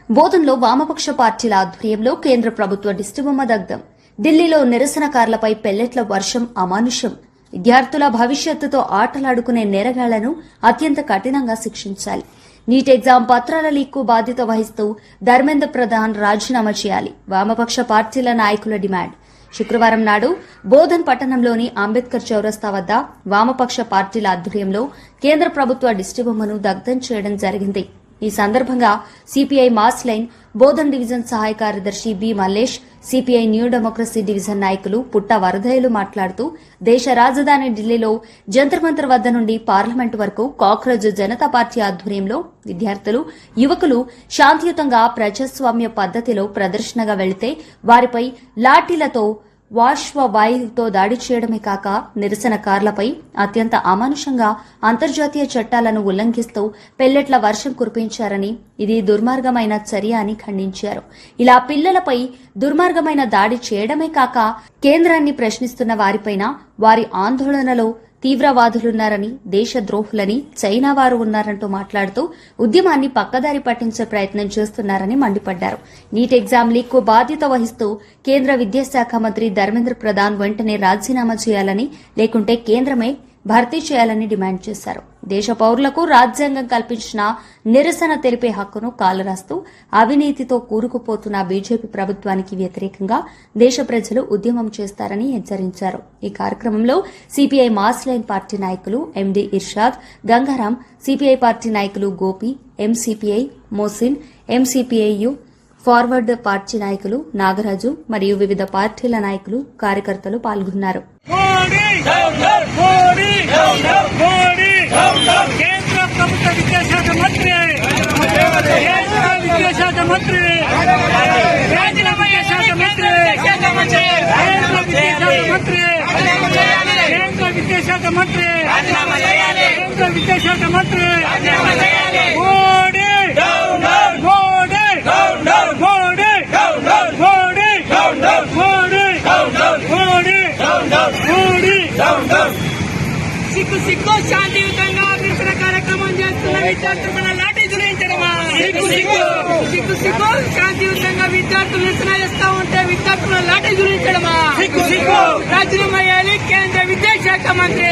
బోధన్లో వామపక్ష పార్టీల ఆధ్వర్యంలో కేంద్ర ప్రభుత్వ దిష్టిబొమ్మ దగ్ధం. ఢిల్లీలో నిరసనకారులపై పెల్లెట్ల వర్షం అమానుషం. విద్యార్థుల భవిష్యత్తుతో ఆటలాడుకునే నేరగాళ్లను అత్యంత కఠినంగా శిక్షించాలి. నీట్ ఎగ్జామ్ పత్రాల లీక్కు బాధ్యత వహిస్తూ ధర్మేంద్ర ప్రధాన్ రాజీనామా చేయాలి. వామపక్ష పార్టీల నాయకుల డిమాండ్. శుక్రవారం నాడు బోధన్ పట్టణంలోని అంబేద్కర్ చౌరస్తా వద్ద వామపక్ష పార్టీల ఆధ్వర్యంలో కేంద్ర ప్రభుత్వ దిష్టిబొమ్మను దగ్ధం చేయడం జరిగింది. ఈ సందర్భంగా CPI mass line Bodhan division సహాయ కార్యదర్శి B Mallesh, CPI new democracy division నాయకులు పుట్ట వరదయ్యలు మాట్లాడుతూ దేశ రాజధాని ఢిల్లీలో జంతర్ మంతర్ వద్ద నుండి పార్లమెంటు వరకు కాక్రోజ్ జనతా పార్టీ ఆధ్వర్యంలో విద్యార్థులు, యువకులు శాంతియుతంగా ప్రజాస్వామ్య పద్దతిలో ప్రదర్శనగా వెళితే వారిపై లాఠీలతో వాయుతో దాడి చేయడమే కాక నిరసనకారులపై అత్యంత అమానుషంగా అంతర్జాతీయ చట్టాలను ఉల్లంఘిస్తూ పెల్లెట్ల వర్షం కురిపించారని, ఇది దుర్మార్గమైన చర్య అని ఖండించారు. ఇలా పిల్లలపై దుర్మార్గమైన దాడి చేయడమే కాక కేంద్రాన్ని ప్రశ్నిస్తున్న వారిపైన వారి ఆందోళనలో తీవ్రవాదులున్నారని, దేశద్రోహులని, చైనా వారు ఉన్నారంటూ మాట్లాడుతూ ఉద్యమాన్ని పక్కదారి పట్టించే ప్రయత్నం చేస్తున్నారని మండిపడ్డారు. నీట్ ఎగ్జామ్ లీక్కు బాధ్యత వహిస్తూ కేంద్ర విద్యాశాఖ మంత్రి ధర్మేంద్ర ప్రధాన్ వెంటనే రాజీనామా చేయాలని, లేకుంటే కేంద్రమే భర్తీ చేయాలని డిమాండ్ చేశారు. దేశ పౌరులకు రాజ్యాంగం కల్పించిన నిరసన తెలిపే హక్కును కాలరాస్తూ అవినీతితో కూరుకుపోతున్న బీజేపీ ప్రభుత్వానికి వ్యతిరేకంగా దేశ ప్రజలు ఉద్యమం చేస్తారని హెచ్చరించారు. ఈ కార్యక్రమంలో సిపిఐ మాస్ లైన్ పార్టీ నాయకులు ఎండి ఇర్షాద్, గంగారాం, సిపిఐ పార్టీ నాయకులు గోపి, ఎంసిపిఐ మోసిన్, ఎంసిపిఐయు ఫార్వర్డ్ పార్టీ నాయకులు నాగరాజు మరియు వివిధ పార్టీల నాయకులు, కార్యకర్తలు పాల్గొన్నారు. కేంద్ర ప్రభుత్వ విద్యాశాఖ మంత్రి విద్యాశాఖ మంత్రి రాజీనామా శాఖ మంత్రి కేంద్ర విద్యాశాఖ మంత్రి కేంద్ర విద్యాశాఖ మంత్రి మోడీ మోడీ మోడీ మోడీ మోడీ మోడీ సిగ్గు సిగ్గు శాంతియుతంగా నిరసన కార్యక్రమం చేస్తున్న విద్యార్థుల లాఠీ చులించడమా? సిగ్గు సిగ్గు సిగ్గు సిగ్గు శాంతియుతంగా విద్యార్థులు నిరసన చేస్తా ఉంటే విద్యార్థుల లాఠీ చులించడమా? సిగ్గు సిగ్గు రాజీనామా చేయాలి కేంద్ర విద్యాశాఖ మంత్రి.